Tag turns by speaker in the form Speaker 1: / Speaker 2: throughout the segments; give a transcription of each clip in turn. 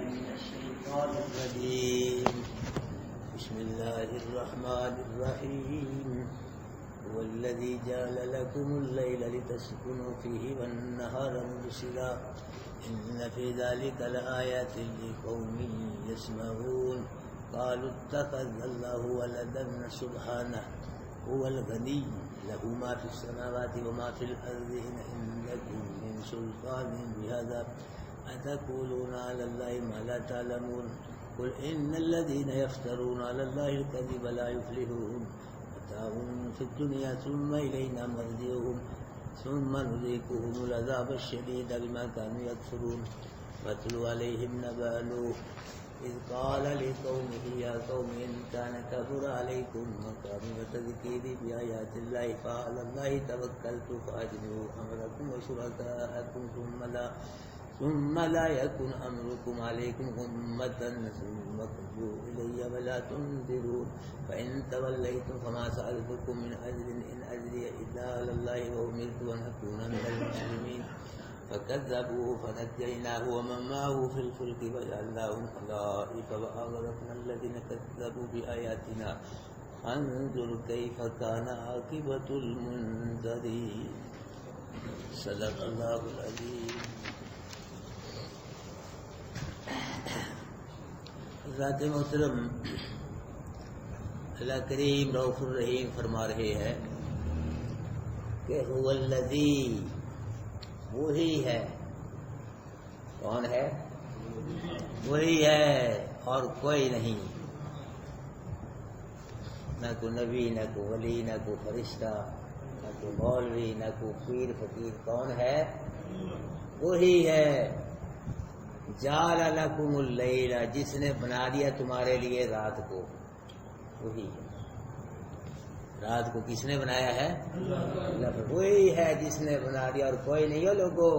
Speaker 1: من الشيطان الرجيم بسم الله الرحمن الرحيم هو الذي جعل لكم الليل لتسكنوا فيه والنهار مبصرا إن في ذلك لآيات لقوم يسمعون قالوا اتخذ الله ولدا سبحانه هو الغني له ما في السماوات وما في الأرض إن عندكم من سلطان بهذا أتقولون على الله ما لا تعلمون قل إن الذين يفترون على الله الكذب لا يفلحون متاع في الدنيا ثم إلينا مرجعهم ثم نذيقهم العذاب الشديد بما كانوا يكفرون واتل عليهم نبأ نوح إذ قال لقومه يا قوم إن كان كبر عليكم مقامي وتذكيري بآيات الله فعلى الله توكلت فأجمعوا أمركم وشركاءكم ثم لا يكن أمركم عليكم غمة ثم قضوا إلي ولا تنذرون فإن توليتم فما سألتكم من أجر إن أجري إلا على الله وأمرت أن أكون من المسلمين فكذبوه فنجيناه ومن معه في الفلك وجعلناهم خلائف وأغرقنا الذين كذبوا بآياتنا انظر كيف كان عاقبة المنذرين صدق الله العظيم. حضرات محترم، اللہ کریم رؤوف الرحیم فرما رہے ہیں کہ هو الذی، وہی ہے. کون ہے؟ وہی ہے اور کوئی نہیں. نہ کوئی نبی، نہ کوئی ولی، نہ کوئی فرشتہ، نہ کوئی مولوی، نہ کوئی پیر فقیر. کون ہے؟ وہی ہے. جعل لکم اللیل، جس نے بنا دیا تمہارے لیے رات کو. وہی ہے. رات کو کس نے بنایا ہے؟ اللہ. وہی ہے جس نے بنا دیا اور کوئی نہیں ہو لوگوں.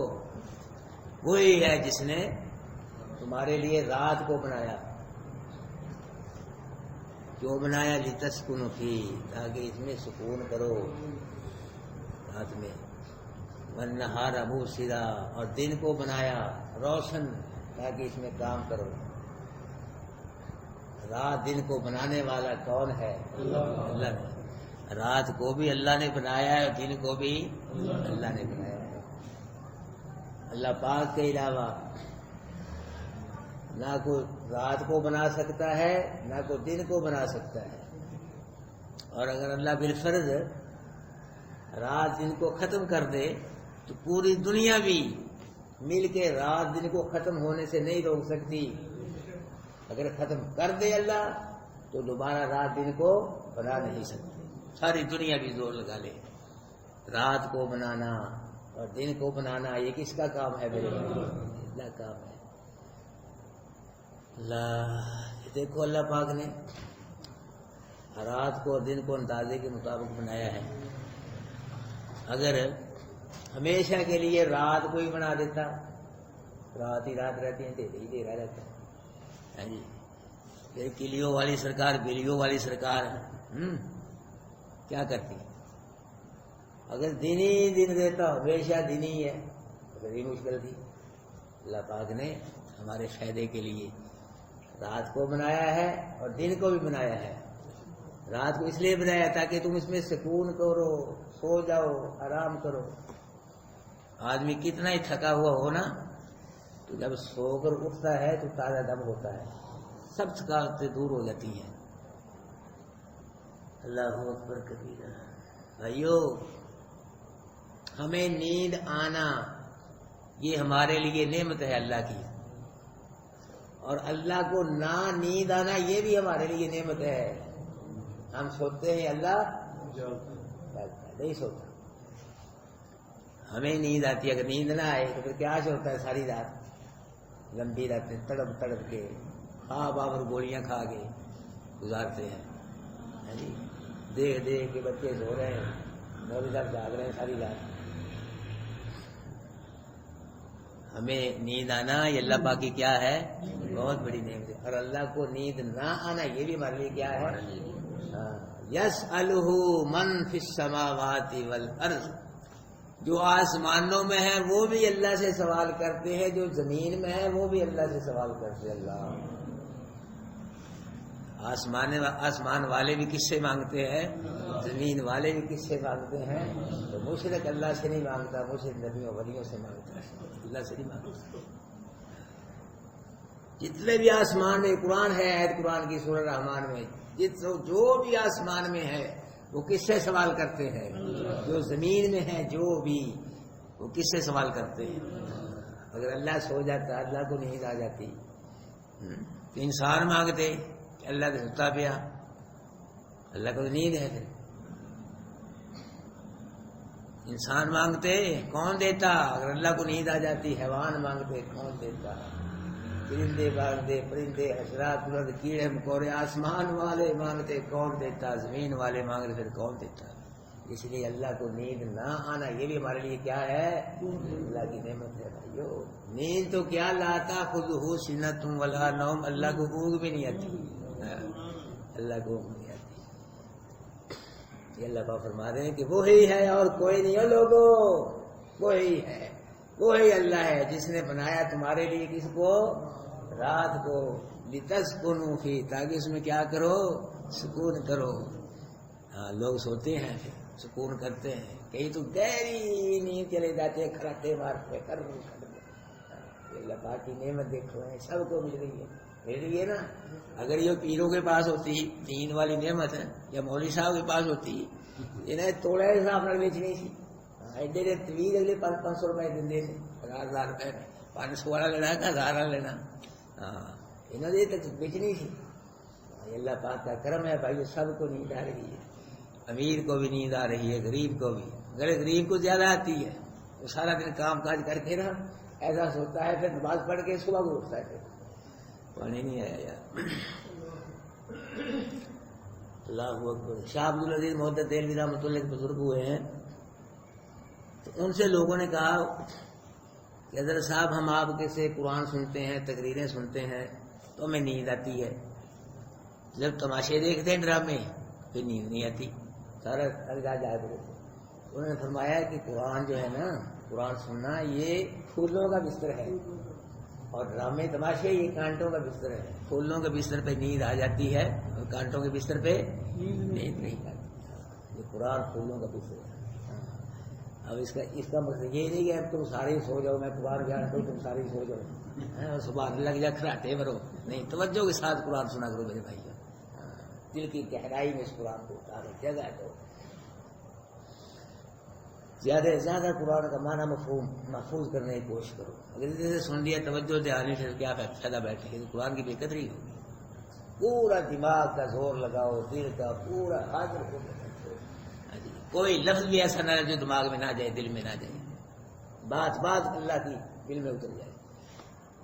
Speaker 1: وہی ہے جس نے تمہارے لیے رات کو بنایا. کیوں بنایا؟ لتسکنوا فیہ، تاکہ اس میں سکون کرو رات میں. والنہار مبصرا، اور دن کو بنایا روشن، تاکہ اس میں کام کرو. رات دن کو بنانے والا کون ہے؟ اللہ نے. رات کو بھی اللہ نے بنایا ہے اور دن کو بھی اللہ نے بنایا ہے. اللہ پاک کے علاوہ نہ کوئی رات کو بنا سکتا ہے نہ کوئی دن کو بنا سکتا ہے. اور اگر اللہ بالفرض رات دن کو ختم کر دے تو پوری دنیا بھی مل کے رات دن کو ختم ہونے سے نہیں روک سکتی. اگر ختم کر دے اللہ تو دوبارہ رات دن کو بنا نہیں سکتی. ساری دنیا بھی زور لگا لے. رات کو بنانا اور دن کو بنانا یہ کس کا کام ہے؟ میرے اللہ کام ہے. اللہ دیکھو، اللہ پاک نے رات کو اور دن کو اندازے کے مطابق بنایا ہے. اگر ہمیشہ کے لیے رات کو ہی بنا دیتا، رات ہی رات رہتی ہیں، دیر ہی دیر رہتا ہے. ہاں جی. پھر کلیوں والی سرکار، بلیوں والی سرکار کیا کرتی؟ اگر دن ہی دن دیتا، ہمیشہ دن ہی ہے تو بڑی مشکل تھی. اللہ پاک نے ہمارے فائدے کے لیے رات کو بنایا ہے اور دن کو بھی بنایا ہے. رات کو اس لیے بنایا تاکہ تم اس میں سکون کرو، سو جاؤ، آرام کرو. آدمی کتنا ہی تھکا ہوا ہو نا، تو جب سو کر اٹھتا ہے تو تازہ دم ہوتا ہے، سب تھکاوٹیں دور ہو جاتی ہیں. اللہ اکبر کبیرہ. بھائیو، ہمیں نیند آنا یہ ہمارے لیے نعمت ہے اللہ کی، اور اللہ کو نہ نیند آنا یہ بھی ہمارے لیے نعمت ہے. ہم سوتے ہیں، اللہ نہیں سوتا. ہمیں نیند آتی ہے، اگر نیند نہ آئے تو پھر کیا ہوتا ہے؟ ساری رات لمبی راتیں تڑپ تڑپ کے خواب اور گولیاں کھا کے گزارتے ہیں. دیکھ دیکھ کے بچے سو رہے ہیں، مولوی صاحب جاگ رہے ہیں ساری رات. ہمیں نیند آنا یہ اللہ پاک کی کیا ہے؟ بہت بڑی نعمت ہے. اور اللہ کو نیند نہ آنا یہ بھی ہمارے لیے کیا ہے؟ یسألہ من فی السماوات والارض، جو آسمانوں میں ہے وہ بھی اللہ سے سوال کرتے ہیں، جو زمین میں ہے وہ بھی اللہ سے سوال کرتے ہیں۔ اللہ آسمان والے بھی کس سے مانگتے ہیں، زمین والے بھی کس سے مانگتے ہیں؟ تو مشرک اللہ سے نہیں مانگتا، مشرک نبیوں ولیوں سے مانگتا ہے، اللہ سے نہیں مانگتا۔ جتنے بھی آسمان میں قرآن ہے، آیت قرآن کی سورہ رحمان میں، جو بھی آسمان میں ہے وہ کس سے سوال کرتے ہیں؟ جو زمین میں ہے جو بھی، وہ کس سے سوال کرتے ہیں؟ اگر اللہ سو جاتا، اللہ کو نیند آ جاتی تو انسان مانگتے، اللہ کا ستا پیا، اللہ کو نیند ہے، پھر انسان مانگتے کون دیتا؟ اگر اللہ کو نیند آ جاتی، حیوان مانگتے کون دیتا؟ پرندے مانگتے، پرندے، حشرات، کیڑے مکوڑے، آسمان والے مانگتے کون دیتا؟ زمین والے مانگتے پھر کون دیتا؟ اس لیے اللہ کو نیند نہ آنا یہ بھی ہمارے لیے کیا ہے؟ اللہ کی نعمت ہے بھائیو۔ نیند تو کیا لاتا خود ہو سنت ولا نوم، اللہ کو اونگ بھی نہیں آتی، اللہ کو اونگ نہیں آتی۔ یہ اللہ پاک فرما رہے ہیں کہ وہی ہے اور کوئی نہیں ہے لوگوں، وہی ہے، وہی اللہ ہے جس نے بنایا تمہارے لیے کس کو؟ رات کو، لتسکنوا فی، تاکہ اس میں کیا کرو؟ سکون کرو۔ لوگ سوتے ہیں پھر سکون کرتے ہیں، کہیں تو گہری نیند چلے جاتے ہیں، کھراٹے مارتے کر اللہ پاک کی نعمت دیکھو ہے، سب کو مل رہی ہے نا۔ اگر یہ پیروں کے پاس ہوتی نیند والی نعمت ہے، یا مولوی صاحب کے پاس ہوتی، انہیں توڑے صاحب نے بیچنی تھی، ایڈے طویل اگلے 500 روپئے دن دے، 1000 روپئے 500 والا لینا ہے، 1000 والا لینا، انہوں نے تک بیچنی تھی۔ اللہ پاک کا کرم ہے بھائی، سب کو نیند آ رہی ہے، امیر کو بھی نیند آ رہی ہے، غریب کو بھی۔ اگر غریب کو زیادہ آتی ہے وہ سارا دن کام کاج کر کے نا ایسا سوتا ہے، پھر نماز پڑھ کے صبح کو اٹھتا ہے، پھر پانی نہیں آیا یار۔ اللہ اکبر۔ شاہ عبد العزیز محدث دہلوی رحمۃ اللہ کے بزرگ ہوئے ہیں، تو ان سے لوگوں نے کہا کہ حضرت صاحب ہم آپ کے سے قرآن سنتے ہیں، تقریریں سنتے ہیں تو ہمیں نیند آتی ہے، جب تماشے دیکھتے ہیں ڈرامے پھر نیند نہیں آتی، سارا جائے پڑے۔ انہوں نے فرمایا کہ قرآن جو ہے نا، قرآن سننا یہ پھولوں کا بستر ہے، اور ڈرامے تماشے یہ کانٹوں کا بستر ہے۔ پھولوں کے بستر پہ نیند آ جاتی ہے اور کانٹوں کے بستر پہ نیند نہیں آتی۔ یہ قرآن پھولوں کا بستر ہے۔ اب اس کا مقصد یہ نہیں کہ اب تم سارے ہی سو جاؤ، میں قرآن بیان کروں تم سارے ہی سو جاؤ، سبحان اللہ جا کھراٹے بھرو، نہیں، توجہ کے ساتھ قرآن سنا کرو میرے بھائی، دل کی گہرائی میں اس قرآن کو اتارو، جگہ دو، زیادہ سے زیادہ قرآن کا معنی مفہوم محفوظ کرنے کی کوشش کرو۔ اگر جیسے سن لیا توجہ دہانی سے کیا فائدہ بیٹھے گی، قرآن کی بے قدری ہوگی۔ پورا دماغ کا زور لگاؤ، دل کا پورا حاضر ہو کے بیٹھو، کوئی لفظ بھی ایسا نہ جو دماغ میں نہ جائے، دل میں نہ جائے، بات اللہ کی دل میں اتر جائے۔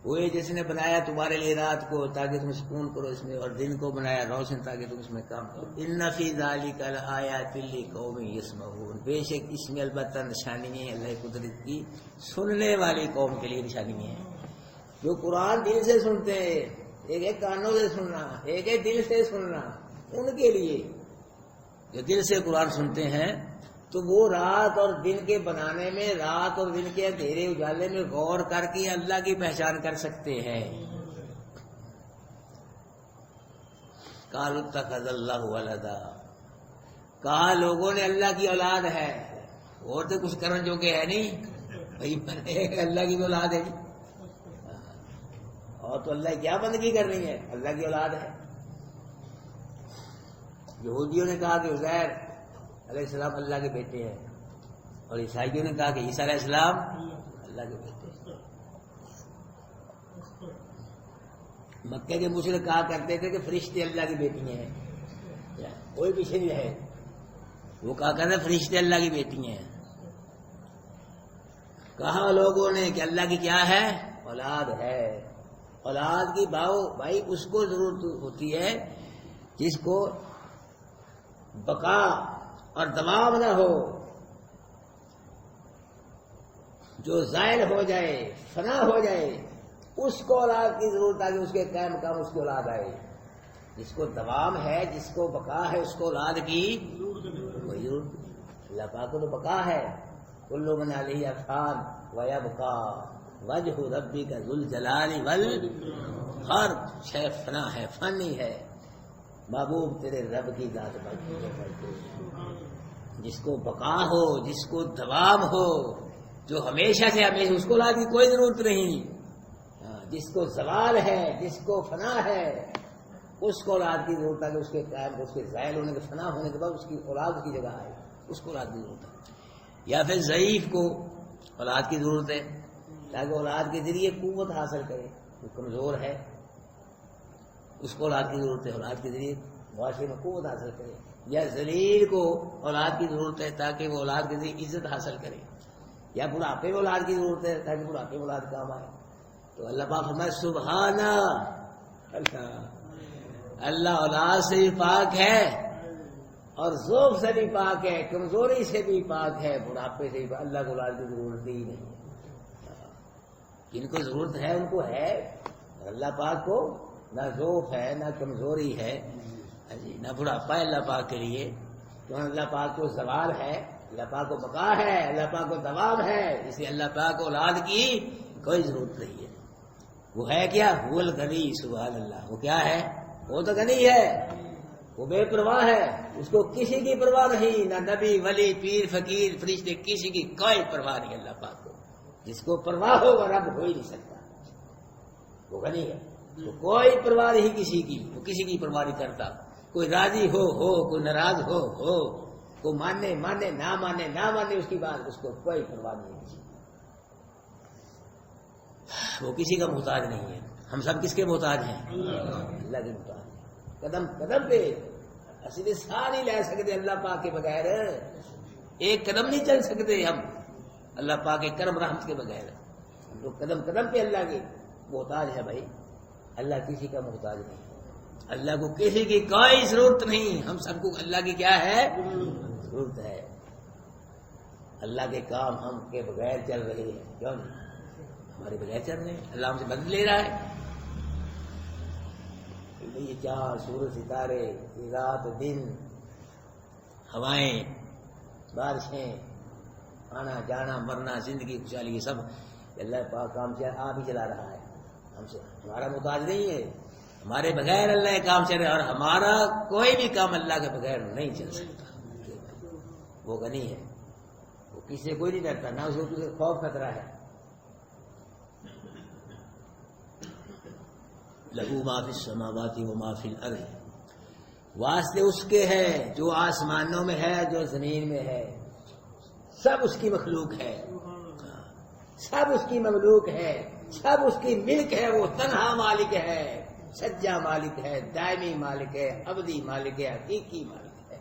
Speaker 1: وہی جس نے بنایا تمہارے لیے رات کو تاکہ تم سکون کرو اس میں، اور دن کو بنایا روشن تاکہ تم اس میں کام کرو۔ ان فی ذلک لآیات لقوم یسمعون، بے شک اس میں البتہ نشانی ہے اللہ قدرت کی سننے والی قوم کے لیے نشانی ہے۔ جو قرآن دل سے سنتے ہیں، ایک ایک کانوں سے سننا، ایک ایک دل سے سننا، ان کے لیے جو دل سے قرآن سنتے ہیں تو وہ رات اور دن کے بنانے میں، رات اور دن کے اندھیرے اجالے میں غور کر کے اللہ کی پہچان کر سکتے ہیں۔ قالوا اتخذ اللہ ولدا، کہا لوگوں نے اللہ کی اولاد ہے، اور تو کچھ کرن جو کہ ہے نہیں بھائی، اللہ کی اولاد ہے، اور تو اللہ کیا بندگی کرنی ہے، اللہ کی اولاد ہے۔ یہودیوں نے کہا کہ عزیر علیہ السلام اللہ کے بیٹے ہیں، اور عیسائیوں نے کہا کہ عیسیٰ علیہ السلام اللہ کے بیٹے ہیں۔ مکے کے مشرک کہا کرتے تھے کہ فرشتے اللہ کی بیٹی ہیں، کوئی پیچھے نہیں ہے، وہ کہا کرتے فرشتے اللہ کی بیٹی ہیں۔ کہا لوگوں نے کہ اللہ کی کیا ہے؟ اولاد ہے۔ اولاد کی بھائی اس کو ضرورت ہوتی ہے جس کو بقا اور دوام نہ ہو، جو زائل ہو جائے، فنا ہو جائے، اس کو اولاد کی ضرورت آگے، اس کے قائم مقام اس کی اولاد آئے۔ جس کو دوام ہے، جس کو بقا ہے، اس کو اولاد کی کوئی ضرورت۔ اللہ پاک کو تو بقا ہے، کل من علیہ فان ویبقا وجہ ربک ذو الجلال والہر، شے فنا ہے، فانی ہے، محبوب تیرے رب کی ذات باقی ہے، جس کو بقا ہو، جس کو دوام ہو، جو ہمیشہ سے ہمیشہ، اس کو اولاد کی کوئی ضرورت نہیں، جس کو زوال ہے، جس کو فنا ہے، اس کو اولاد کی ضرورت ہے کہ اس کے قائم، اس کے زائل ہونے کے، فنا ہونے کے بعد اس کی اولاد اس کی جگہ آئے، اس کو اولاد کی ضرورت ہے۔ یا پھر ضعیف کو اولاد کی ضرورت ہے تاکہ اولاد کے ذریعے قوت حاصل کرے، وہ کمزور ہے اس کو اولاد کی ضرورت ہے، اولاد کے ذریعے معاشرے میں قوت حاصل کرے۔ یا ذلیل کو اولاد کی ضرورت ہے تاکہ وہ اولاد کے ذریعے عزت حاصل کرے۔ یا بڑھاپے میں اولاد کی ضرورت ہے تاکہ بڑھاپے میں اولاد کام آئے۔ تو اللہ پاک فرمائے سبحانہ، اللہ اولاد سے بھی پاک ہے اور ذوق سے بھی پاک ہے، کمزوری سے بھی پاک ہے، بڑھاپے سے بھی پاک۔ اللہ کو اولاد کی ضرورت ہی نہیں، جن کو ضرورت ہے ان کو ہے، اللہ پاک کو نہ ذوق ہے، نہ کمزوری ہے، نہ بڑھاپا ہے اللہ پاک کے لیے، تو اللہ پاک کو زوال ہے، اللہ پاک کو بقا ہے، اللہ پاک کو دوام ہے، اس لیے اللہ پاک کو اولاد کی کوئی ضرورت نہیں ہے۔ وہ ہے کیا؟ وہ الغنی، سبحان اللہ، وہ کیا ہے؟ وہ تو غنی ہے، وہ بے پرواہ ہے، اس کو کسی کی پرواہ نہیں، نہ نبی ولی پیر فقیر فرشتے کسی کی کوئی پرواہ نہیں اللہ پاک کو۔ جس کو پرواہ ہو وہ رب ہو ہی نہیں سکتا، وہ غنی ہے، تو کوئی پرواہ نہیں کسی کی، وہ کسی کی پرواہ نہیں کرتا، کوئی راضی ہو، کوئی ناراض ہو، کوئی مانے نہ مانے اس کی بات، اس کو کوئی پرواہ نہیں کسی کی، وہ کسی کا محتاج نہیں ہے۔ ہم سب کس کے محتاج ہیں؟ اللہ کے محتاج ہیں۔ قدم قدم پہ اصل سا نہیں لے سکتے اللہ پاک کے بغیر، ایک قدم نہیں چل سکتے ہم اللہ پاک کے کرم رحمت کے بغیر، ہم لوگ قدم قدم پہ اللہ کے محتاج ہے بھائی، اللہ کسی کا محتاج نہیں، اللہ کو کسی کی کوئی ضرورت نہیں، ہم سب کو اللہ کی کیا ہے؟ ضرورت ہے۔ اللہ کے کام ہم کے بغیر چل رہے ہیں، کیوں نہیں؟ ہمارے بغیر چل رہے ہیں، اللہ ہم سے بدل لے رہا ہے۔ یہ چاند سورج ستارے، یہ رات دن، ہوائیں بارشیں، آنا جانا مرنا زندگی خوشحالی، یہ سب اللہ پاک کام سے آپ ہی چلا رہا ہے، ہم سے ہمارا محتاج نہیں ہے، ہمارے بغیر اللہ کا کام چل رہا ہے، اور ہمارا کوئی بھی کام اللہ کے بغیر نہیں چل سکتا۔ وہ غنی ہے، وہ کسی سے کوئی نہیں ڈرتا، نہ اس کو کسی خوف خطرہ ہے۔ لہو ما فی السماوات و ما فی الارض، واسطے اس کے ہے جو آسمانوں میں ہے، جو زمین میں ہے، سب اس کی مخلوق ہے، سب اس کی مملوک ہے، سب اس کی ملک ہے، وہ تنہا مالک ہے، سچا مالک ہے، دائمی مالک ہے، ابدی مالک ہے، حقیقی مالک ہے۔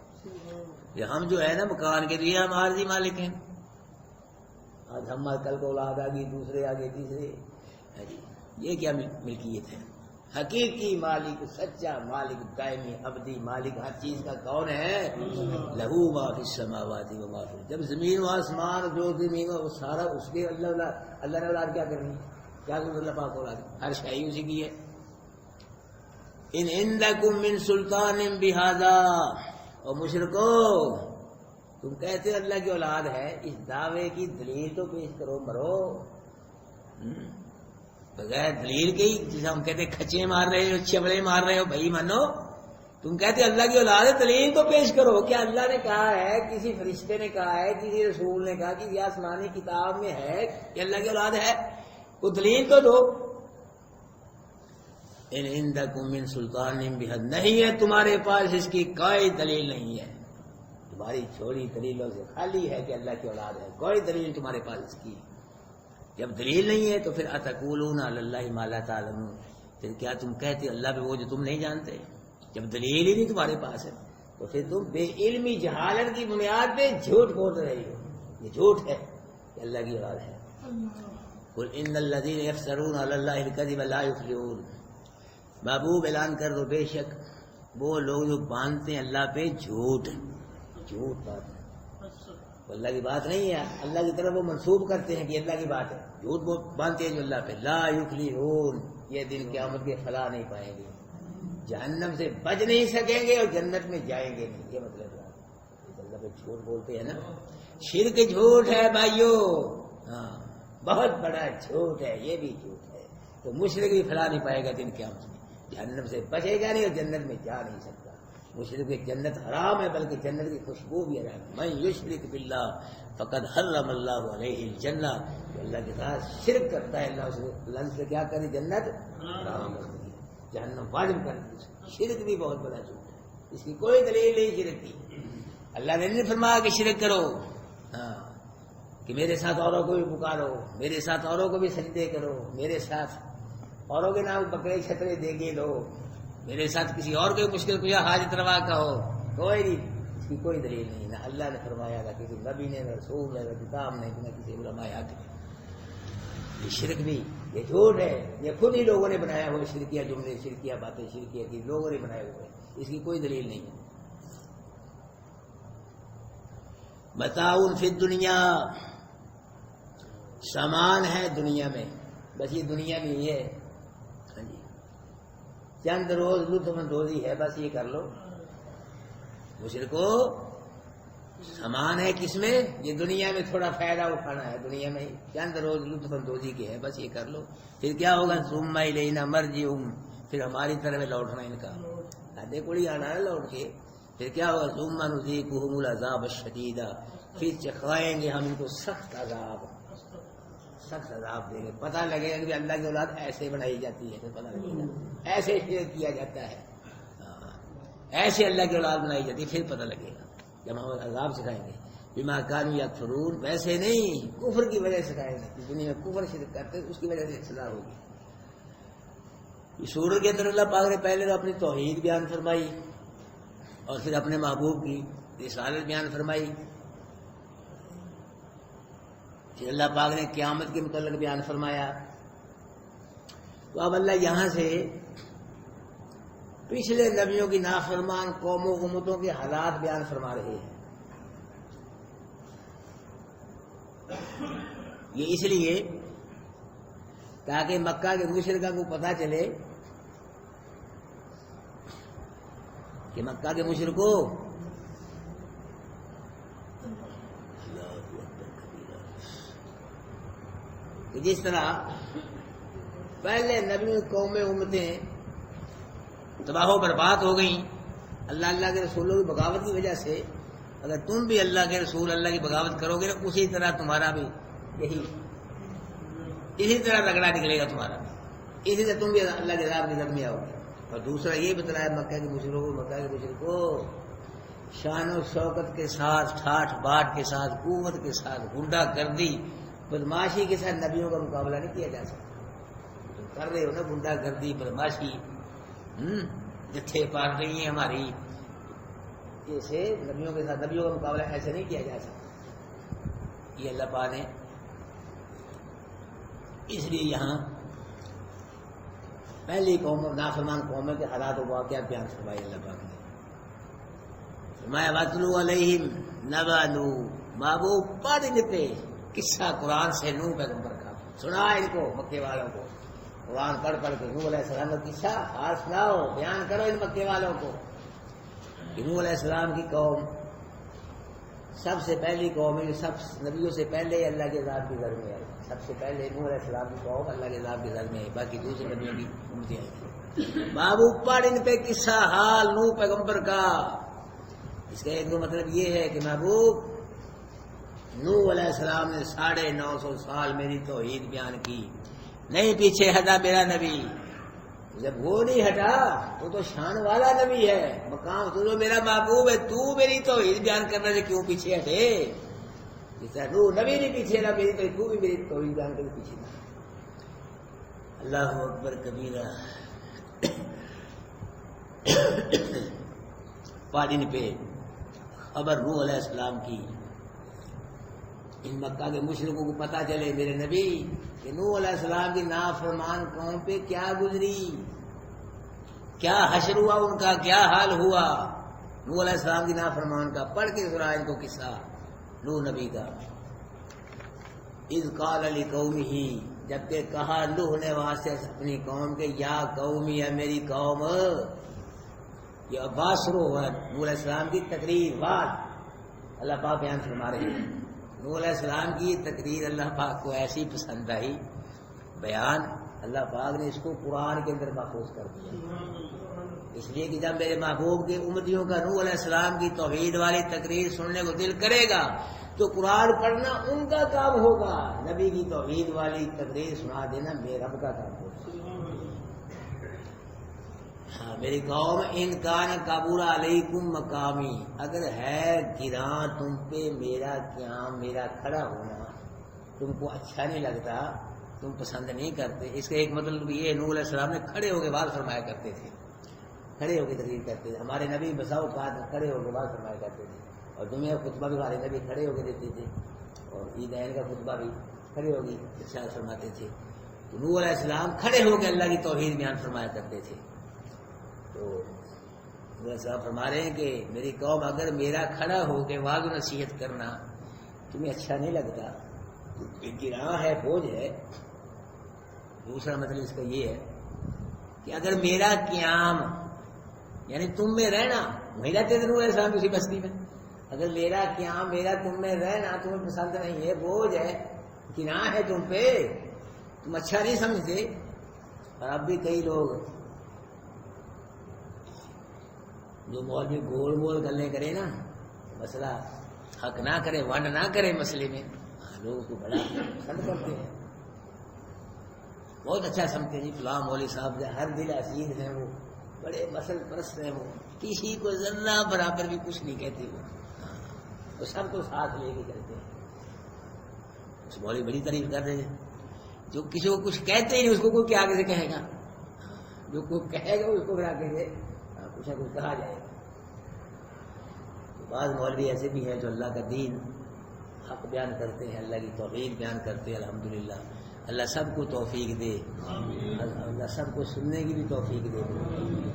Speaker 1: یہ ہم جو ہے نا مکان کے لیے ہم عارضی مالک ہیں، آج ہم کل کو اولاد آگے، دوسرے آگے، تیسرے، یہ کیا ملکیت ہے؟ حقیقی مالک، سچا مالک، دائمی ابدی مالک، ہر چیز کا کون ہے؟ لہو ما فی السماوات و ما فی الارض۔ جب زمین و آسمان جو زمین وہ سارا اس کے، اللہ نے اولاد کیا کرنی، کیا کرنا اللہ پاک اولاد، ہر شے اسی کی ہے۔ ان عندکم من سلطان بہذا، اور مشرکو تم کہتے ہو اللہ کی اولاد ہے، اس دعوے کی دلیل تو پیش کرو، مرو بغیر دلیل کے ہی، جسے ہم کہتے کھچے مار رہے ہو، چبڑے مار رہے ہو، بھائی مانو تم کہتے اللہ کی اولاد ہے، دلیل تو پیش کرو۔ کیا اللہ نے کہا ہے، کسی فرشتے نے کہا ہے، کسی رسول نے کہا، کسی آسمانی کتاب میں ہے کہ اللہ کی اولاد ہے؟ وہ دلیل تو دو۔ ان عندکم من سلطان بہذا، نہیں ہے تمہارے پاس اس کی کوئی دلیل نہیں ہے، تمہاری چھوڑی دلیلوں سے خالی ہے کہ اللہ کی اولاد ہے، کوئی دلیل تمہارے پاس اس کی۔ جب دلیل نہیں ہے تو پھر اتقولون علی اللہ ما لا تعلمون، پھر کیا تم کہتے اللہ پہ وہ جو تم نہیں جانتے؟ جب دلیل ہی نہیں تمہارے پاس ہے تو پھر تم بے علمی جہالت کی بنیاد پہ جھوٹ بول رہے ہو، یہ جھوٹ ہے کہ اللہ کی اولاد ہے۔ قل ان الذین یفترون علی اللہ الکذب لا یفلحون، محبوب اعلان کر دو بے شک وہ لوگ جو باندھتے ہیں اللہ پہ جھوٹ بات ہے، اللہ کی بات نہیں ہے، اللہ کی طرف وہ منسوب کرتے ہیں کہ اللہ کی بات ہے، جھوٹ وہ باندھتے ہیں جو اللہ پہ، لا یفلحون، یہ دن قیامت کے فلاح نہیں پائیں گے، جہنم سے بچ نہیں سکیں گے اور جنت میں جائیں گے نہیں، یہ مطلب ہے اللہ پہ جھوٹ بولتے ہیں نا۔ شرک جھوٹ ہے بھائیو، ہاں بہت بڑا جھوٹ ہے، یہ بھی جھوٹ ہے۔ تو مشرک بھی پھیلا نہیں پائے گا دن قیامت میں، جہنم سے بچے گا نہیں اور جنت میں جا نہیں سکتا۔ مشرک کی جنت حرام ہے، بلکہ جنت کی خوشبو بھی حرام ہے۔ من یشرک باللہ فقد حرم اللہ علیہ الجنہ، جو اللہ کے ساتھ شرک کرتا ہے اللہ سے کیا کرے، جنت حرام کر دی، جہنم واجب کر دی۔ شرک بھی بہت بڑا جھوٹ ہے، اس کی کوئی دلیل نہیں شرک کی۔ اللہ نے نہیں فرمایا کہ شرک کرو، ہاں کہ میرے ساتھ اوروں کو بھی پکارو، میرے ساتھ اوروں کو بھی سجدے کرو، میرے ساتھ اوروں کے نام بکرے چھترے دیگے دو، میرے ساتھ کسی اور کو مشکل کشا حاجت روا کہو، کوئی نہیں، اس کی کوئی دلیل نہیں، نہ اللہ نے فرمایا، نہ کسی نبی نے، نہ رسول نے، نہ کتاب نے، نہ کسی علماء نے۔ یہ شرک بھی، یہ جھوٹ ہے، یہ خود ہی لوگوں نے بنایا ہوئے شرکیہ جملے، شرکیہ باتیں، شرکیہ کی لوگوں نے بنائے ہوئے، اس کی کوئی دلیل نہیں ہے۔ متاع فی الدنیا، سامان ہے دنیا میں، بس یہ دنیا میں ہی ہے، ہاں جی، چند روز لطف اندوزی ہے، بس یہ کر لو۔ مشرکو سامان ہے کس میں، یہ دنیا میں تھوڑا فائدہ اٹھانا ہے، دنیا میں چند روز لطف اندوزی کے ہے، بس یہ کر لو، پھر کیا ہوگا، ثم الینا مرجعہم، پھر ہماری طرف لوٹنا ان کا، آدھے کوڑی آنا ہے لوٹ کے، پھر کیا ہوگا، ثم نذیقہم العذاب الشدید، پھر چکھائیں گے ہم ان کو سخت عذاب، سخت عذاب دیں گے، پتہ لگے گا کہ اللہ کی اولاد ایسے بنائی جاتی ہے، پھر پتہ لگے گا ایسے شرک کیا جاتا ہے، ایسے اللہ کی اولاد بنائی جاتی ہے، پھر پتہ لگے گا جب ہم عذاب سکھائیں گے۔ بما کانوا یکفرون، ویسے نہیں، کفر کی وجہ سے سکھائیں گے، دنیا میں کفر شرک کرتے اس کی وجہ سے سزا ہوگی۔ اس سورت کے اندر اللہ پاک نے پہلے تو اپنی توحید بیان فرمائی، اور پھر اپنے محبوب کی رسالت بیان فرمائی، پھر اللہ پاک نے قیامت کے متعلق بیان فرمایا۔ تو اب اللہ یہاں سے پچھلے نبیوں کی نافرمان قوموں امتوں کے حالات بیان فرما رہے ہیں۔ یہ اس لیے تاکہ مکہ کے مشرکوں کو پتہ چلے کہ مکہ کے مشرکوں کہ جس طرح پہلے نبی قومیں امتیں تباہ و برباد ہو گئیں اللہ کے رسولوں کی بغاوت کی وجہ سے، اگر تم بھی اللہ کے رسول اللہ کی بغاوت کرو گے نا، اسی طرح تمہارا بھی اسی طرح رگڑا نکلے گا تمہارا، اسی طرح تم بھی اللہ کے عذاب کی زد میں آؤ گے۔ اور دوسرا یہ بتلایا مکہ کے مشرکوں شان و شوکت کے ساتھ، ٹھاٹ باٹ کے ساتھ، قوت کے ساتھ، غنڈہ گردی بدماشی کے ساتھ نبیوں کا مقابلہ نہیں کیا جا سکتا۔ تم کر رہے ہو نا غنڈہ گردی بدماشی، جتھے پار رہی ہیں ہماری، ایسے نبیوں کے ساتھ نبیوں کا مقابلہ ایسے نہیں کیا جا سکتا۔ یہ اللہ پاک نے اس لیے یہاں پہلی قوم نافرمان قوموں کے حالات و واقعات بیان فرمائے اللہ پاک نے۔ فرمایا وَاتْلُ عَلَيْهِمْ نَبَأَ نُوحٍ، محبوب پڑھ ان پہ قصہ قرآن سے نوح پیغمبر کا، سنا ان کو مکے والوں کو، قرآن پڑھ پڑھ کے نوح علیہ السلام کا قصہ حال سناؤ، بیان کرو ان مکے والوں کو کہ نوح علیہ السلام کی قوم سب سے پہلی قوم ہے، سب نبیوں سے پہلے اللہ کے عذاب کی زد میں آئی، سب سے پہلے نوح علیہ السلام کی قوم اللہ کے عذاب کی زد میں آئی، باقی دوسرے نبیوں کی امتیں آئی تھیں۔ محبوب پڑھ ان پہ قصہ حال نوح پیغمبر کا۔ اس کا ایک دو مطلب یہ ہے کہ محبوب نوح علیہ السلام نے 950 سال میری توحید بیان کی، نہیں پیچھے ہٹا میرا نبی، جب وہ نہیں ہٹا تو شان والا نبی ہے، مقام تو میرا محبوب ہے، تو میری توحید بیان کرنے سے کیوں پیچھے ہٹے؟ جس طرح نوح نبی نہیں پیچھے نہ میری تو بھی میری توحید بیان کرنے پیچھے نہ۔ اللہ اکبر کبیرہ۔ پادن پہ خبر نوح علیہ السلام کی، ان مکہ کے مشرکوں کو پتہ چلے میرے نبی کہ نوح علیہ السلام کی نافرمان قوم پہ کیا گزری، کیا حشر ہوا ان کا، کیا حال ہوا نوح علیہ السلام کی نافرمان کا۔ پڑھ کے سنا ان کو قصہ نوح نبی کا۔ اذ قال لقومہ، جبکہ کہا نوح نے وہاں سے اپنی قوم کے، یا قومی ہے میری قوم، یہ عباس شروع ہوا نوح علیہ السلام کی تقریر بات اللہ پاک بیان فرما رہے ہیں۔ نوح علیہ السلام کی تقریر اللہ پاک کو ایسی پسند آئی، بیان اللہ پاک نے اس کو قرآن کے اندر محفوظ کر دیا، اس لیے کہ جب میرے محبوب کے امتیوں کا نوح علیہ السلام کی توحید والی تقریر سننے کو دل کرے گا تو قرآن پڑھنا ان کا کام ہوگا، نبی کی توحید والی تقریر سنا دینا میرے رب کا کام ہوگا۔ ہاں میری قوم ان کان کبور علیکم مقامی، اگر ہے گراں تم پہ میرا قیام، میرا کھڑا ہونا تم کو اچھا نہیں لگتا، تم پسند نہیں کرتے، اس کا ایک مطلب یہ نوح علیہ السلام نے کھڑے ہو کے بات فرمایا کرتے تھے، کھڑے ہو کے تقریر کرتے تھے، ہمارے نبی بساؤ بات کھڑے ہو کے بات فرمایا کرتے تھے، اور دنیا کا خطبہ بھی ہمارے نبی کھڑے ہو کے دیتے تھے، اور عیدین کا خطبہ بھی کھڑے ہو کے ارشاد فرماتے تھے۔ تو نوح علیہ السلام کھڑے ہو کے اللہ کی توحید بیان فرمایا کرتے تھے۔ تو نوح علیہ السلام فرما رہے ہیں کہ میری قوم اگر میرا کھڑا ہو کے واضح نصیحت کرنا تمہیں اچھا نہیں لگتا، گراں ہے، بوجھ ہے۔ دوسرا مطلب اس کا یہ ہے کہ اگر میرا قیام یعنی تم میں رہنا، وہی رہتے تھے نوح علیہ السلام اسی بستی میں، اگر میرا قیام، میرا تم میں رہنا تمہیں پسند نہیں ہے، بوجھ ہے، گناہ ہے تم پہ، تم اچھا نہیں سمجھتے۔ اور اب بھی کئی لوگ جو مولوی گول گول گلیں کرے نا، مسئلہ حق نہ کرے، ونڈ نہ کرے مسئلے میں، لوگوں کو بڑا پسند کرتے ہیں، بہت اچھا سمجھتے ہیں جی فلاں مولوی صاحب جو ہر دل عزیز ہیں، وہ بڑے مسل پرست ہیں، وہ کسی کو ذرہ برابر بھی کچھ نہیں کہتے، وہ سب کو ساتھ لے کے چلتے ہیں۔ اس مولوی بڑی تعریف کر رہے ہیں، جو کسی کو کچھ کہتے ہی نہیں اس کو کوئی کیا آگے سے کہے گا، جو کوئی کہے گا اس کو پھر آگے سے کچھ نہ کچھ کہا جائے گا۔ بعض مولوی ایسے بھی ہیں جو اللہ کا دین حق بیان کرتے ہیں، اللہ کی توحید بیان کرتے ہیں، الحمدللہ اللہ سب کو توفیق دے، اللہ سب کو سننے کی بھی توفیق دے،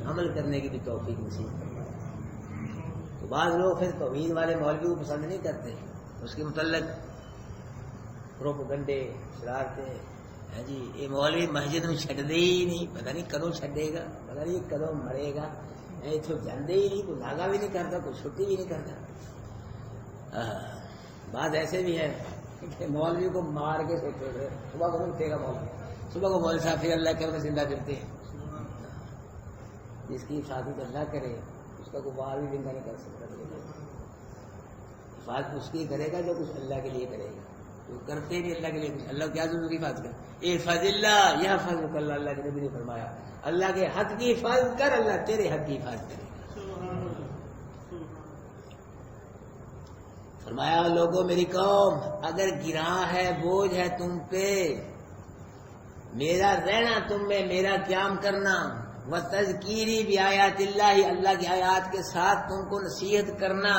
Speaker 1: عمل کرنے کی بھی توفیق نصیب کرے۔ تو بعض لوگ پھر توحید والے مولوی کو پسند نہیں کرتے، اس کے متعلق پروپیگنڈے، شرارتیں ہیں جی، یہ مولوی مسجد میں چھڈ دے ہی نہیں، پتہ نہیں کدوں چھڈے گا، پتہ نہیں کدوں مرے گا، اتوں جاندے ہی نہیں، کوئی لاگا بھی نہیں کرتا، کوئی چھٹی بھی نہیں کرتا۔ بعض ایسے بھی ہیں کہ مولوی کو مار کے سوچے گئے، صبح کو اٹھے گا مولوی، صبح کو مولوی صاحب پھر اللہ کے میں زندہ کرتے ہیں، جس کی حفاظت اللہ کرے اس کا کوئی بال بھی زندہ نہیں کر سکتا، حفاظت اس کی کرے گا جو کچھ اللہ کے لیے کرے گا، جو کرتے نہیں اللہ کے لیے کچھ، اللہ کیا ضرور کی حفاظت کرے، احفظ اللہ یحفظک اللہ، اللہ کے نبی نے فرمایا اللہ کے حق کی حفاظت کر، اللہ تیرے حق کی حفاظت کرے گا۔ فرمایا لوگوں میری قوم اگر گراں ہے، بوجھ ہے تم پہ، میرا رہنا تم میں، میرا قیام کرنا، وتذکیری بآیات اللہ، اللہ کی آیات کے ساتھ تم کو نصیحت کرنا،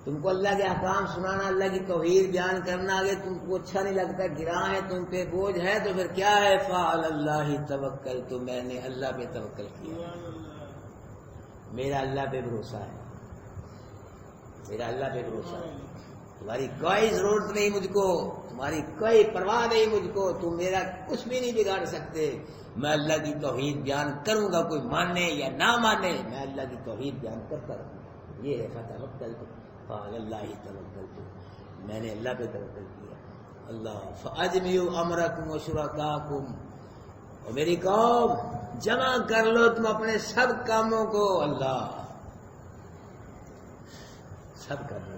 Speaker 1: تم کو اللہ کے احکام سنانا، اللہ کی توحید بیان کرنا، اگر تم کو اچھا نہیں لگتا، گراں ہے تم پہ، بوجھ ہے، تو پھر کیا ہے، فعلی اللہ توکلت، میں نے اللہ پہ توکل کیا، میرا اللہ پہ بھروسہ ہے، میرا اللہ پہ بھروسہ ہے، تمہاری کوئی ضرورت نہیں مجھ کو، تمہاری کوئی پرواہ نہیں مجھ کو، تم میرا کچھ بھی نہیں بگاڑ سکتے، میں اللہ کی توحید بیان کروں گا، کوئی مانے یا نہ مانے، میں اللہ کی توحید بیان کرتا رہوں، یہ ہے فتوکلت فعلی اللہ توکلت، میں نے اللہ پہ توکل کیا۔ اللہ فاجمعوا امرکم وشرکاکم، اور میری قوم جمع کر لو تم اپنے سب کاموں کو، اللہ سب کر لو،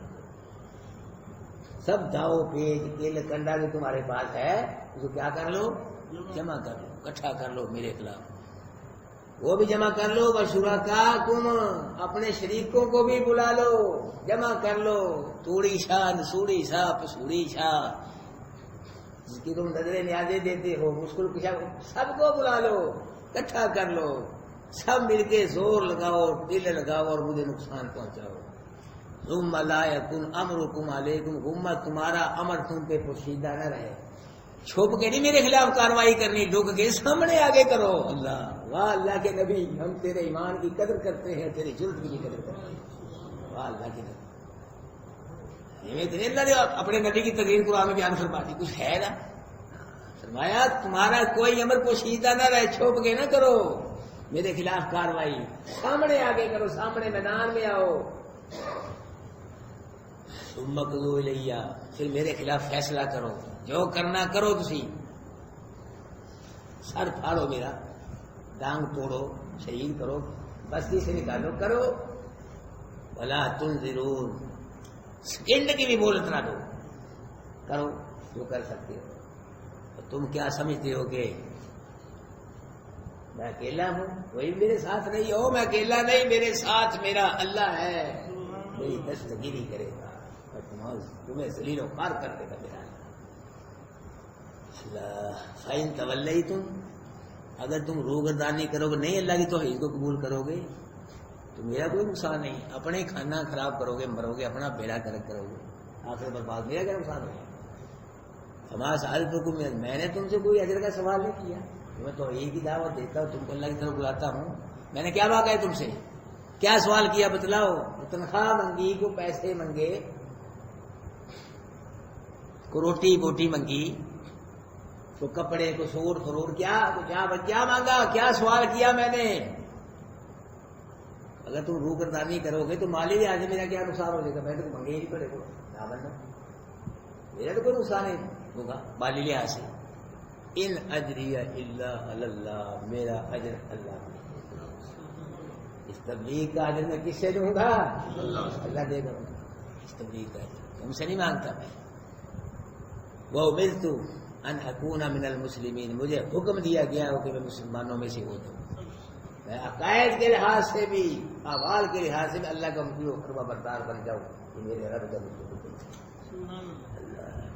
Speaker 1: سب داؤ پیج کیل کنڈا جو تمہارے پاس ہے اس کو کیا کر لو، جمع کر لو، اکٹھا کر لو میرے خلاف، وہ بھی جمع کر لو، وشرکاکم، اپنے شریکوں کو بھی بلا لو، جمع کر لو، توڑی شاہ، نسوڑی شاہ، پسوڑی شاہ، جس کی تم نظریں نیازیں دیتے ہو، اس کو سب کو بلا لو، اکٹھا کر لو، سب مل کے زور لگاؤ، دل لگاؤ اور مجھے نقصان پہنچاؤ۔ ثم لا یکن امرکم علیکم غمہ، تمہارا امر تم پہ پوشیدہ نہ رہے، چھپ کے نہیں میرے خلاف کاروائی کرنی، ڈھک کے سامنے آگے کرو۔ اللہ واہ اللہ کے نبی، ہم تیرے ایمان کی قدر کرتے ہیں، تیرے جلد کی قدر کرتے ہیں، واہ اللہ کے نبی، اللہ نے اپنے نبی کی تقریر قرآن میں بیان فرما دی، کچھ ہے نا، فرمایا تمہارا کوئی امر پوشیدہ نہ رہے، چھپ کے نہ کرو میرے خلاف کاروائی، سامنے آگے کرو، سامنے میدان میں آؤ۔ ثم قضوا الیہ، پھر میرے خلاف فیصلہ کرو، جو کرنا کرو، تسی سر پھاڑو میرا، ڈانگ توڑو، شہید کرو، بستی سے نکالو، کرو، ولا تنظرون، سیکنڈ کی بھی مہلت نہ دو، کرو جو کر سکتے ہو۔ تم کیا سمجھتے ہو کہ میں اکیلا ہوں، کوئی میرے ساتھ نہیں ہو، میں اکیلا نہیں، میرے ساتھ میرا اللہ ہے، میری دستگیری کرے گا، تمہیں ذلیل و خوار کر دے گا میرا اللہ۔ فَإِن تَوَلَّيْتُمْ، اگر تم روگردانی کرو گے، نہیں اللہ کی توحید کو قبول کرو گے تو میرا کوئی نقصان نہیں، اپنے کھانا خراب کرو گے، مرو گے، اپنا بیڑا گرک کرو گے، آخر برباد، میرا کیا نقصان ہوگا؟ فما سألتكم، میں نے تم سے کوئی اجر کا سوال نہیں کیا، میں توحید کی دعوت دیتا ہوں، تم کو اللہ کی طرف بلاتا ہوں، میں نے کیا مانگا ہے تم سے؟ کیا سوال کیا بتلاؤ؟ تنخواہ منگی، کو پیسے منگے، کو روٹی بوٹی منگی، کو کپڑے، کو سوٹ فروٹ، کیا مانگا، کیا سوال کیا میں نے؟ اگر تم روگردانی کرو گے تو مالی لحاظ سے میرا کیا نقصان ہو جائے گا؟ میں تو منگے ہی نہیں پڑے گا، نہ بننا، میرا تو کوئی نقصان نہیں ہوگا مالی لحاظ سے۔ ان اجری الا علی اللہ، میرا اجر اللہ نے، اس تبلیغ کا اجر میں کس سے دوں گا؟ اللہ دے گا، اس تبلیغ کا اجر تم سے نہیں مانگتا میں۔ وَأُمِرْتُ أَنْ أَكُونَ مِنَ الْمُسْلِمِينَ، مجھے حکم دیا گیا ہو کہ میں مسلمانوں میں سے ہو جاؤں، میں عقائد کے لحاظ سے بھی، اعمال کے لحاظ سے بھی اللہ کا مطیع و فرما بردار بن جاؤں، یہ میرے رب کا مطلب۔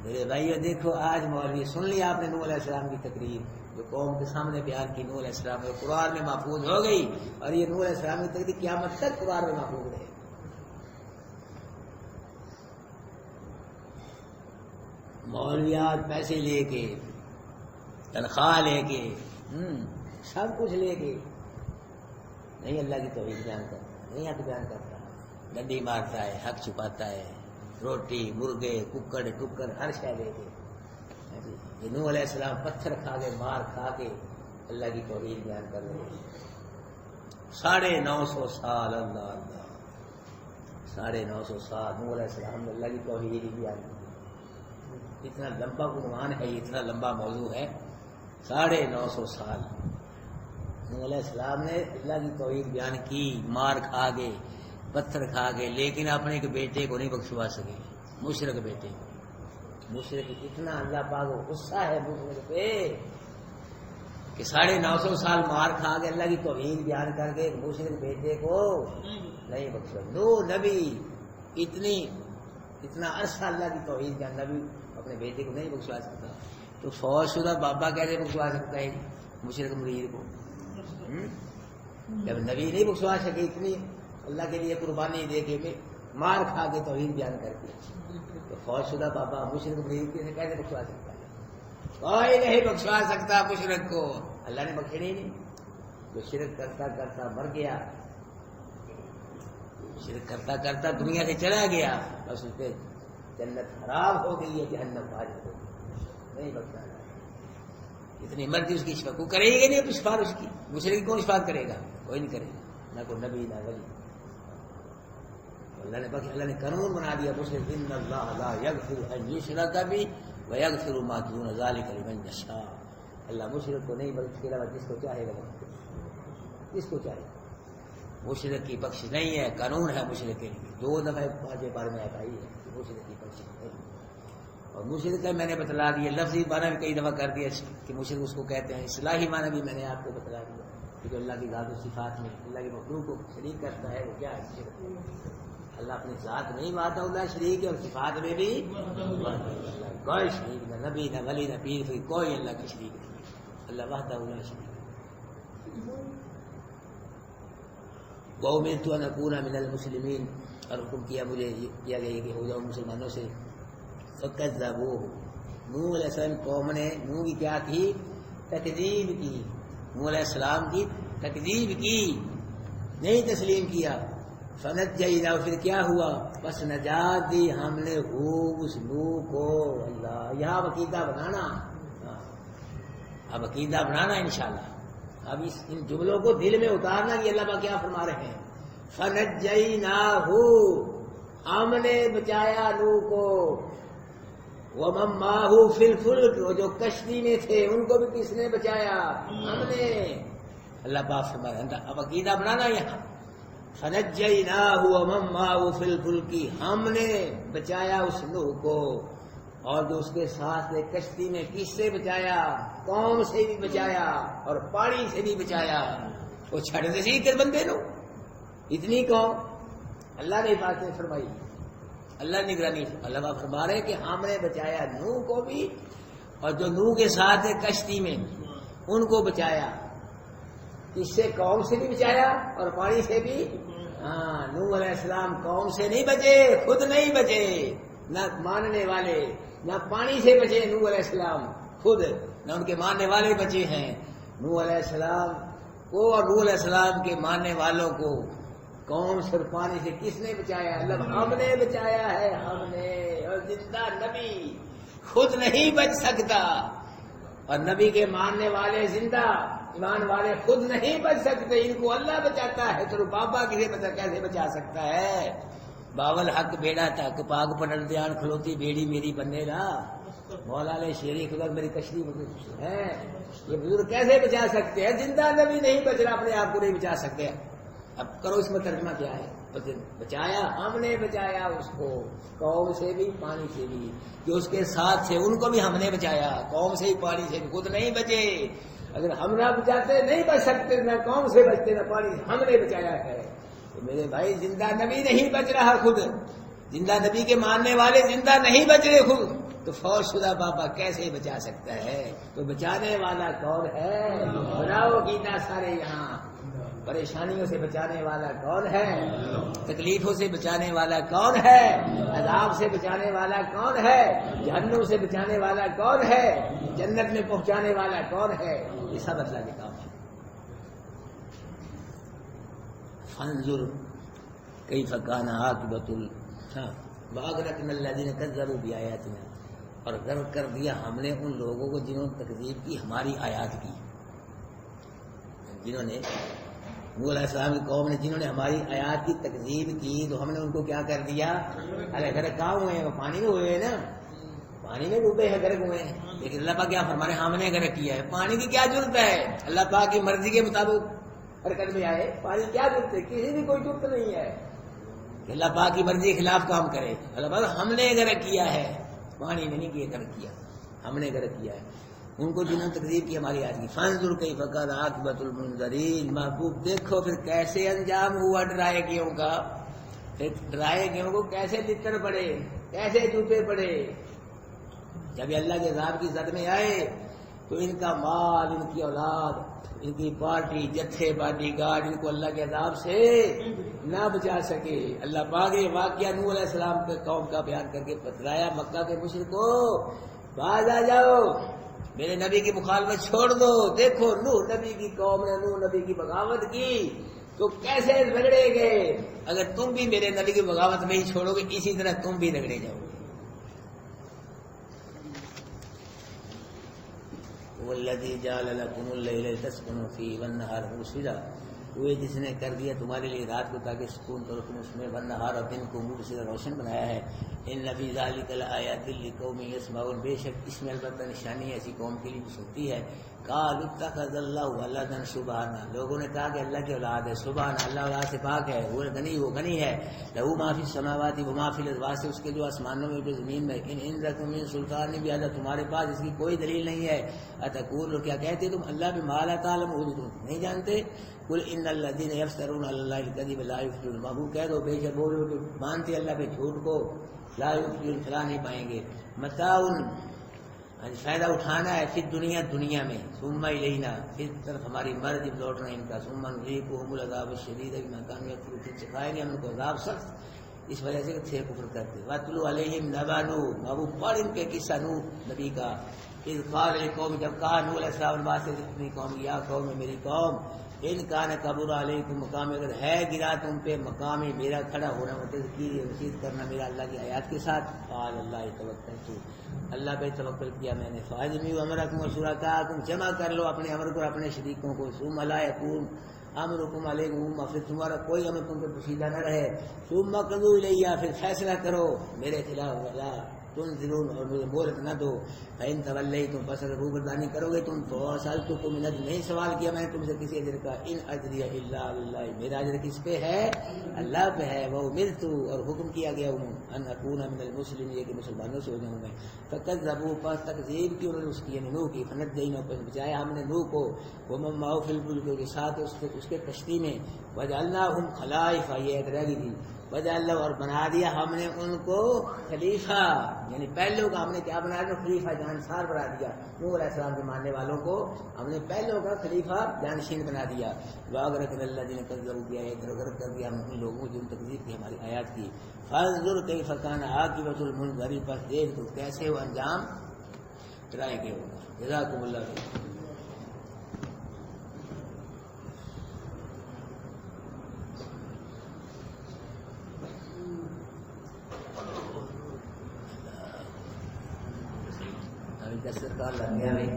Speaker 1: میرے بھائیو دیکھو، آج مولوی سن لیا آپ نے نوح علیہ السلام کی تقریر جو قوم کے سامنے بیان کی، نوح علیہ السلام جو قرآن میں محفوظ ہو گئی، اور یہ نوح علیہ السلام کی تقریر قیامت تک قرآن میں محفوظ رہے۔ مولویات پیسے لے کے، تنخواہ لے کے، سب کچھ لے کے نہیں اللہ کی توحید بیان کرتا، نہیں حق بیان کرتا، ڈنڈی مارتا ہے، حق چھپاتا ہے، روٹی، مرغے، ککڑ ٹکر ہر شے لے کے۔ یہ نوح علیہ السلام پتھر کھا کے، مار کھا کے اللہ کی توحید بیان کر رہے ہیں۔ 950 سال، اللہ اللہ، 950 سال نوح علیہ السلام نے اللہ کی توحید ہی بیان کی۔ اتنا لمبا عنوان ہے، اتنا لمبا موضوع ہے، 950 سال نوح علیہ السلام نے اللہ کی توحید بیان کی، مار کھا گئے، پتھر کھا گئے، لیکن اپنے ایک بیٹے کو نہیں بخشوا سکے، مشرک بیٹے کو۔ مشرک اتنا اللہ پاک کو غصہ ہے مشرک پہ کہ 950 سال مار کھا کے اللہ کی توحید بیان کر کے ایک مشرک بیٹے کو نہیں بخشوا۔ دو نبی اتنا عرصہ اللہ کی توحید بیان، نبی اپنے بیٹے کو نہیں بخشوا سکتا، تو فوج شدہ بابا کیسے بخشوا سکتا ہے مشرک مرید کو؟ جب نبی نہیں بخشوا سکے، اتنی اللہ کے لیے قربانی دے کے مار کھا کے توحید بیان کر کے، تو فوج شدہ بابا مشرک مرید کیسے بخشوا سکتا ہے؟ کوئی نہیں بخشوا سکتا مشرک کو، اللہ نے بخشے نہیں۔ جو شرک کرتا کرتا مر گیا، شرک کرتا کرتا دنیا سے چلا گیا، بس اس پہ جنت خراب ہو گئی ہے، جہنم واجب ہو گئی، نہیں بخشا۔ اتنی مرضی اس کی شفاعت کو کرے گی نہیں، سفارش کی مشرک کون شفاعت کرے گا؟ کوئی نہیں کرے گا، نہ کوئی نبی نہ ولی۔ اللہ نے قانون بنا دیا مشرک، ان اللہ لا یغفر ان یشرک بہ ویغفر ما دون ذلک لمن یشاء، اللہ مشرک کو نہیں بلکہ جس کو چاہے گا، جس کو چاہے۔ مشرک کی بخش نہیں ہے، قانون ہے مشرک کے لیے، 2 دفعہ 5 بار میں آئی ہے کہ مشرک کی بخش نہیں۔ اور مشرک کا میں نے بتلا دیا، لفظی معنی بھی کئی دفعہ کر دیا کہ مشرک اس کو کہتے ہیں، اصطلاحی معنی بھی میں نے آپ کو بتلا دیا کہ جو اللہ کی ذات و صفات میں اللہ کی مخلوق کو شریک کرتا ہے وہ کیا ہے؟ شرک۔ اللہ اپنی ذات نہیں مانتا، اللہ شریک ہے، اور صفات میں بھی کوئی شریک، نہ نبی نہ ولی نہ پیر، کوئی اللہ کی شریک نہیں، اللہ وحدہ لا شریک۔ وَأُمِرْتُ أَنْ أَكُونَ مِنَ الْمُسْلِمِينَ، اور حکم کیا مجھے، کیا گیا کہ ہو جاؤ مسلمانوں سے۔ فَكَذَّبُوهُ، نوح علیہ السلام قوم نے نوح کی کیا کی؟ تکذیب کی، نوح علیہ السلام کی تکذیب کی، نہیں تسلیم کیا۔ فَنَجَّيْنَاهُ، پھر کیا ہوا؟ بس نجات دی ہم نے اس نوح کو۔ اللہ، یہاں عقیدہ بنانا، اب عقیدہ بنانا انشاءاللہ، اب ان جملوں کو دل میں اتارنا کہ اللہ پاک کیا فرما رہے ہیں۔ فَنَجَّيْنَاهُ، ہم نے بچایا نوح کو، وَمَن مَّعَهُ فِي الْفُلْكِ، وہ جو کشتی میں تھے ان کو بھی کس نے بچایا؟ ہم نے۔ اللہ پاک فرما رہا ہے، اب عقیدہ بنانا یہاں، فَنَجَّيْنَاهُ وَمَن مَّعَهُ فِي الْفُلْكِ، ہم نے بچایا اس نوح کو اور جو اس کے ساتھ کشتی میں، کس سے بچایا؟ قوم سے بھی بچایا اور پانی سے بھی بچایا۔ وہ چھڑ دسی کر بندے نو اتنی قوم، اللہ نے باتیں فرمائی، اللہ نگرانی، اللہ فرما رہے کہ ہم نے بچایا نوح کو بھی اور جو نوح کے ساتھ کشتی میں ان کو بچایا۔ اس سے قوم سے بھی بچایا اور پانی سے بھی۔ ہاں، نوح علیہ السلام قوم سے نہیں بچے، خود نہیں بچے، نہ ماننے والے، نہ پانی سے بچے نوح علیہ السلام خود، نہ ان کے ماننے والے بچے ہیں۔ نوح علیہ السلام کو اور نوح علیہ السلام کے ماننے والوں کو قوم سے اور پانی سے کس نے بچایا؟ اللہ، ہم نے بچایا ہے، ہم نے۔ اور زندہ نبی خود نہیں بچ سکتا، اور نبی کے ماننے والے زندہ ایمان والے خود نہیں بچ سکتے، ان کو اللہ بچاتا ہے، تو بابا کیسے بچا سکتا ہے؟ باول حق بیڑا تک پاگ پڑل دیان کھلوتی بیڑی میری بننے لا، مولا علیہ شیری خدا میری کشتی ہے، یہ بزرگ کیسے بچا سکتے ہیں؟ زندہ نبی نہیں بچ رہا، اپنے آپ کو نہیں بچا سکتے۔ اب کرو اس میں ترجمہ کیا ہے؟ بچایا، ہم نے بچایا اس کو، قوم سے بھی پانی سے بھی، جو اس کے ساتھ تھے ان کو بھی ہم نے بچایا، قوم سے بھی پانی سے بھی، خود نہیں بچے۔ اگر ہم نہ بچاتے نہیں بچ سکتے، نہ قوم سے بچتے نہ پانی سے، ہم نے بچایا ہے۔ تو میرے بھائی، زندہ نبی نہیں بچ رہا خود، زندہ نبی کے ماننے والے زندہ نہیں بچ رہے خود، تو فوج شدہ بابا کیسے بچا سکتا ہے؟ تو بچانے والا کون ہے؟ بناؤ گیتا سارے یہاں، پریشانیوں سے بچانے والا کون ہے؟ تکلیفوں سے بچانے والا کون ہے؟ عذاب سے بچانے والا کون ہے؟ جہنم سے بچانے والا کون ہے؟ جنت میں پہنچانے والا کون ہے؟ یہ سب اللہ کے کام ہے۔ فانظر کیف کان عاقبۃ واغرقنا الذین کذبوا بآیاتنا، اور غرق کر دیا ہم نے ان لوگوں کو جنہوں نے تکذیب کی ہماری آیات کی، جنہوں نے نوح علیہ السلام کی قوم نے جنہوں نے ہماری آیات کی تکذیب کی، تو ہم نے ان کو کیا کر دیا؟ ارے غرق کہاں ہوئے ہیں؟ وہ پانی میں ہوئے ہیں نا، پانی میں ڈوبے ہیں، غرق ہوئے ہیں۔ لیکن اللہ پاک کیا فرما رہے ہیں؟ ہم نے غرق کیا ہے۔ پانی کی کیا ضرورت ہے؟ اللہ پاک کی مرضی کے مطابق حرکت میں آئے، پانی کیا ضرورت ہے؟ کسی بھی کوئی ضرورت نہیں ہے کہ اللہ پاک کی مرضی کے خلاف کام کرے۔ اللہ پاک ہم نے غرق کیا ہے، پانی میں نہیں کیا، غرق کیا، ہم نے غرق کیا ہے ان کو جنہوں نے تکذیب کی ہماری آیات کی۔ فانظر کیف کان عاقبۃ المنذرین، محبوب دیکھو پھر کیسے انجام ہوا ڈرائے گیوں کا، پھر ڈرائے گیوں کو کیسے تتر پڑے، کیسے چوپے پڑے۔ جب یہ اللہ کے عذاب کی زد میں آئے تو ان کا مال، ان کی اولاد، ان کی پارٹی، جتھے باڈی گارڈ، ان کو اللہ کے عذاب سے نہ بچا سکے۔ اللہ پاک یہ واقعہ نوح علیہ السلام کے قوم کا بیان کر کے بتلایا، مکہ کے مشرکو باز آ جاؤ، میرے نبی کی مخالفت چھوڑ دو۔ دیکھو نوح نبی کی قوم نے نوح نبی کی بغاوت کی تو کیسے رگڑے گئے، اگر تم بھی میرے نبی کی بغاوت نہیں چھوڑو گے اسی طرح تم بھی رگڑے جاؤ گے۔ والذی جعل لکم اللیل لتسکنوا فیہ والنہار مبصرا، وہ جس نے کر دیا تمہارے لیے رات کو تاکہ سکون کرو تم اس میں، والنہار اور دن کو مبصرا روشن بنایا ہے۔ ان فی ذلک لآیات لقوم یسمعون، بے شک اس میں البتہ نشانی ہے ایسی قوم کے لیے جو سنتی ہے۔ قالوا اتخذ اللہ ولدا سبحانہ، لوگوں نے کہا کہ اللہ کی اولاد ہے، سبحانہ، اللہ اولاد سے پاک ہے، وہ غنی ہے۔ لہو ما فی السماوات وما فی الارض، سے اس کے جو آسمانوں میں جو زمین میں، ان عندکم من سلطان بہذا، تمہارے پاس اس کی کوئی دلیل نہیں ہے۔ اتقول، کیا کہتے تم اللہ بما لا تعلمون، تم نہیں جانتے۔ قل ان الذین یفترون علی اللہ الکذب لا یفلحون، محبوب کہہ دو بے شک وہ لوگ مانتے اللہ پہ جھوٹ کو، لا یفلحون، فلاح نہیں پائیں گے۔ متاع، فائدہ اٹھانا ہے، پھر دنیا میں، ثم الینا، پھر طرف ہماری مرجع لوٹنا ان کا، ثم نذیقهم العذاب الشدید بما كانوا یکفرون، پھر سکھائیں گے ہم ان کو عذاب سخت اس وجہ سے کہ تھے کفر کرتے۔ واتلو علیہم نبأ نوح، محبوب پڑھ ان کے قصہ نوح نبی کا، اذ قال لقوم، جب کہا نوح علیہ السلام سے اپنی قوم، یا قوم میری قوم، ان کان کبر علیکم مقامی، اگر ہے گرا تم پہ مقامی میرا کھڑا ہونا، تذکیر رسید کرنا میرا اللہ کی آیات کے ساتھ، قال اللہ توکلت، اللہ پہ توکل کیا میں نے، فاجمیعوا امرکم وشرکاءکم، جمع کر لو اپنے امر کو اور اپنے شریکوں کو، ثم لا یکون امرکم علیکم، پھر تمہارا کوئی امر تم پہ پوشیدہ نہ رہے، ثم قضوا الیہ، پھر فیصلہ کرو میرے خلاف، ولا تنظرون، اور مجھے مہلت نہ دو، فإن تولیتم، پس اگر روگردانی کرو گے تم، تو سألتکم من اجر، نہیں سوال کیا میں نے تم سے کسی اجر کا، ان اجری الا اللہ، میرا اجر کس پہ ہے؟ اللہ پہ ہے، وامرت، اور حکم کیا گیا ہوں، ان اکون من المسلمین، یہ کہ مسلمانوں سے ہو جاؤں میں، فکذبوا، پس تکذیب کی انہوں نے اس کی، یعنی نوح کی، فنجیناہ، پس بچایا ہم نے نوح کو، ومن معه فی الفلک، کے ساتھ اس کے کشتی میں، وجعلناہم خلائف، یہ ایک رہ گئی تھی، وجعلنا، اور بنا دیا ہم نے ان کو خلیفہ، یعنی پہلوں کا ہم نے کیا بنا دیا؟ خلیفہ جانشار بنا دیا، نوح علیہ السلام کے ماننے والوں کو ہم نے پہلوں کا خلیفہ جانشین بنا دیا، واغرقنا الذین کذبوا بآیاتنا، غرق کر دیا ہم ان لوگوں جن تکذیب کی ہماری آیات کی، فانظر کیف کان عاقبۃ المنذرین، پس دیکھ تو کیسے وہ انجام ڈرائے گئے ہوگا۔ جزاکم اللہ خیر۔ دسترخوان لگ گیا ہے،